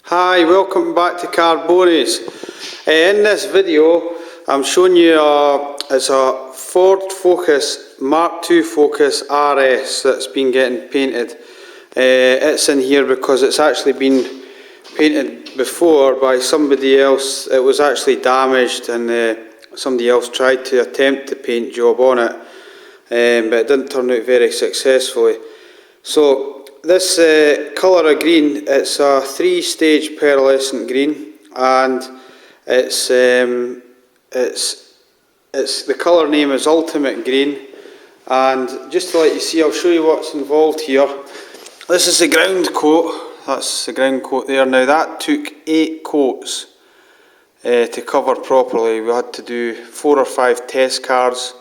Hi, welcome back to Carbonies. In this video I'm showing you it's a Ford Focus Mark II Focus RS that's been getting painted. It's in here because it's actually been painted before by somebody else. It was actually damaged and somebody else tried to attempt the paint job on it, but it didn't turn out very successfully. So this colour of green, it's a 3-stage pearlescent green, and it's the colour name is Ultimate Green. And just to let you see, I'll show you what's involved here. This is the ground coat. That's the ground coat there. Now that took 8 coats to cover properly. We had to do 4 or 5 test cards.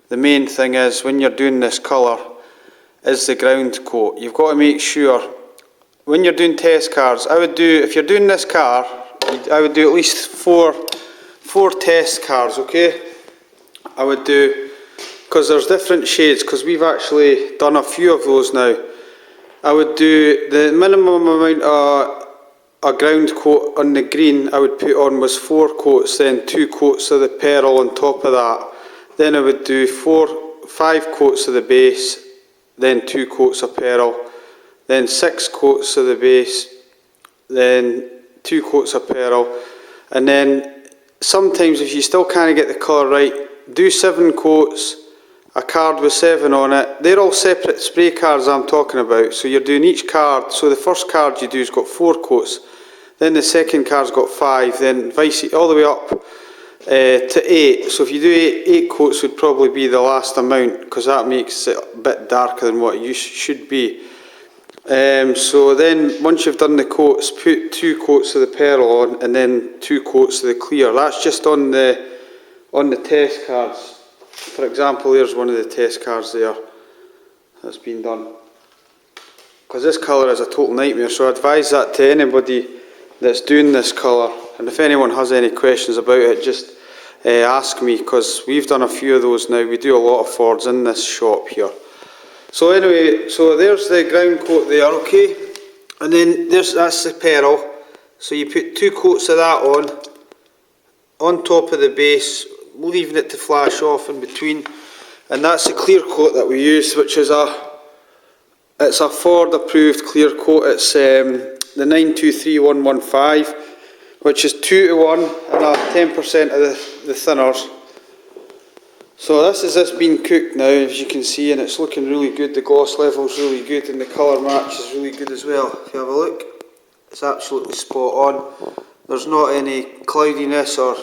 The main thing is when you're doing this colour is the ground coat. You've got to make sure when you're doing test cars, if you're doing this car, I would do at least four test cars, okay? I would do, because there's different shades, because we've actually done a few of those now. I would do the minimum amount of a ground coat on the green I would put on was 4 coats, then 2 coats of the pearl on top of that. Then I would do 5 coats of the base, then 2 coats of pearl, then 6 coats of the base, then 2 coats of pearl, and then sometimes if you still can't get the colour right, do 7 coats, a card with 7 on it. They're all separate spray cards I'm talking about, so you're doing each card. So the first card you do has got 4 coats, then the second card's got 5, then vice all the way up to 8. So if you do 8 coats would probably be the last amount, because that makes it a bit darker than what it should be. So then once you've done the coats, put 2 coats of the pearl on and then 2 coats of the clear. That's just on the test cards. For example, there's one of the test cards there that's been done. Because this colour is a total nightmare, so I advise that to anybody that's doing this colour. And if anyone has any questions about it, just ask me, because we've done a few of those now. We do a lot of Fords in this shop here. So anyway, so there's the ground coat there, okay? And then that's the pearl. So you put 2 coats of that on top of the base, leaving it to flash off in between. And that's the clear coat that we use, which is it's a Ford approved clear coat. It's the 923115, which is 2 to 1 and 10% of the thinners. So this been cooked now, as you can see, and it's looking really good. The gloss level is really good and the colour match is really good as well. If you have a look, it's absolutely spot on. There's not any cloudiness or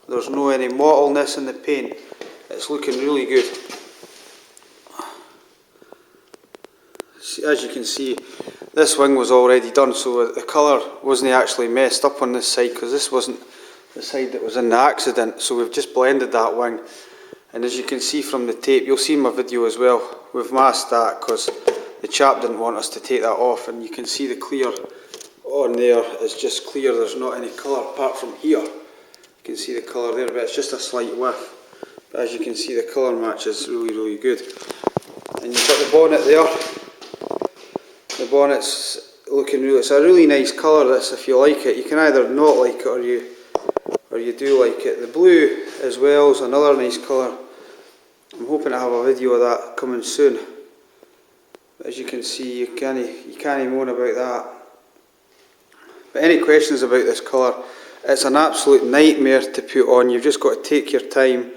there's no any mottleness in the paint. It's looking really good. As you can see, this wing was already done, so the colour wasn't actually messed up on this side, because this wasn't the side that was in the accident. So we've just blended that wing, and as you can see from the tape, you'll see in my video as well, we've masked that because the chap didn't want us to take that off. And you can see the clear on there is just clear. There's not any colour apart from here. You can see the colour there, but it's just a slight whiff. But as you can see, the colour match is really good. And you've got the bonnet there. The bonnet's looking it's a really nice colour, this, if you like it. You can either not like it or you do like it. The blue as well is another nice colour. I'm hoping to have a video of that coming soon. But as you can see, you can't moan about that. But any questions about this colour, it's an absolute nightmare to put on. You've just got to take your time.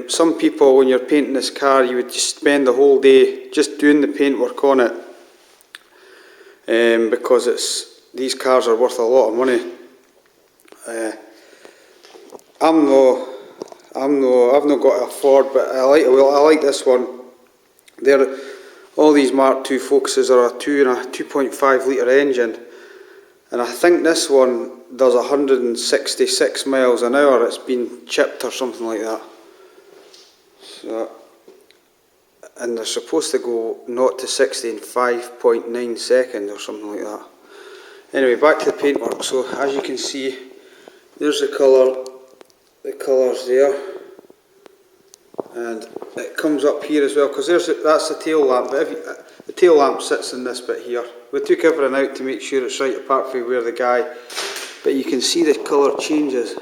Some people, when you're painting this car, you would just spend the whole day just doing the paintwork on it. Because these cars are worth a lot of money. I've not got a Ford, but I like this one. All these Mark II Focuses are a 2.5 litre engine, and I think this one does 166 miles an hour. It's been chipped or something like that. So, and they're supposed to go 0 to 60 in 5.9 seconds or something like that. Anyway, back to the paintwork. So as you can see, there's the colours there, and it comes up here as well, because that's the tail lamp, but the tail lamp sits in this bit here. We took everything out to make sure it's right apart from where the guy, but you can see the colour changes.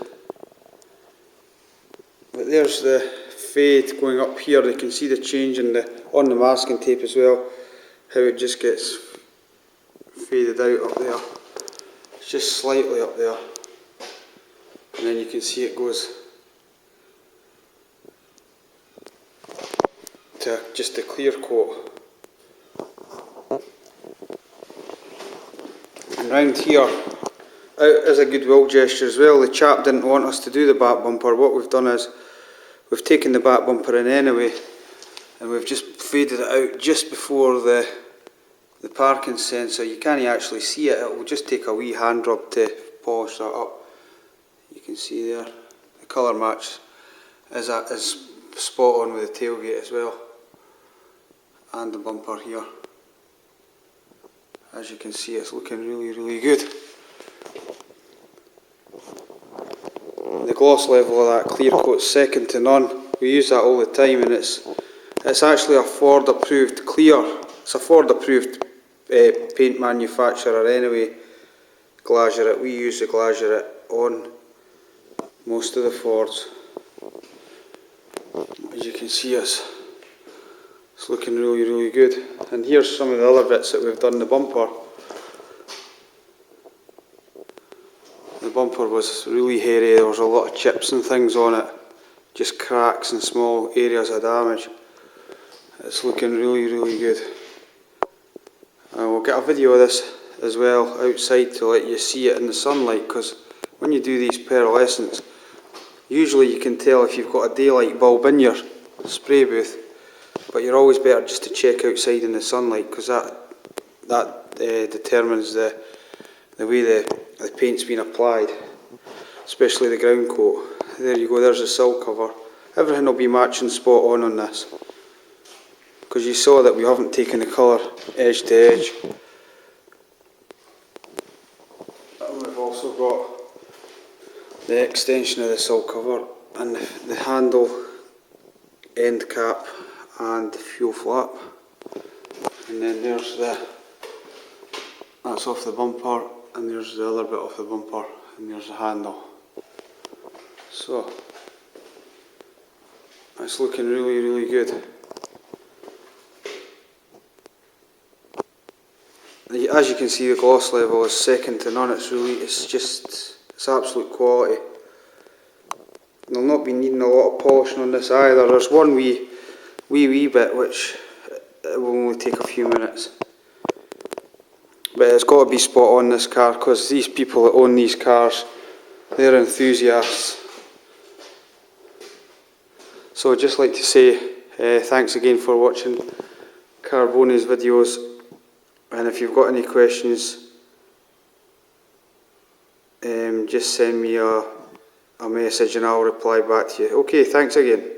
But there's the fade going up here. You can see the change on the masking tape as well, how it just gets faded out up there. It's just slightly up there, and then you can see it goes to just a clear coat. And round here, as a goodwill gesture as well, the chap didn't want us to do the back bumper. What we've done is we've taken the back bumper in anyway, and we've just faded it out just before the parking sensor. You can't actually see it, it will just take a wee hand rub to polish that up. You can see there, the colour match is spot on with the tailgate as well, and the bumper here. As you can see, it's looking really good. The gloss level of that clear coat's second to none. We use that all the time, and it's actually a Ford approved clear. It's a Ford approved paint manufacturer anyway. Glazurate. We use the Glazurate on most of the Fords. As you can see, it's looking really good. And here's some of the other bits that we've done. The bumper. The bumper was really hairy. There was a lot of chips and things on it, just cracks and small areas of damage. It's looking really good. And we'll get a video of this as well outside to let you see it in the sunlight, because when you do these pearlescents, usually you can tell if you've got a daylight bulb in your spray booth, but you're always better just to check outside in the sunlight, because that determines the way the paint's been applied, especially the ground coat. There you go, there's the sill cover. Everything will be matching spot on this, because you saw that we haven't taken the colour edge to edge. And we've also got the extension of the sill cover and the handle, end cap and the fuel flap. And then there's that's off the bumper, and there's the other bit off the bumper, and there's the handle. So it's looking really good. As you can see, the gloss level is second to none. It's absolute quality. They'll not be needing a lot of polishing on this either. There's one wee bit which will only take a few minutes. But it's got to be spot on this car, because these people that own these cars, they're enthusiasts. So I'd just like to say thanks again for watching Carbone's videos, and if you've got any questions, just send me a message and I'll reply back to you. Okay, thanks again.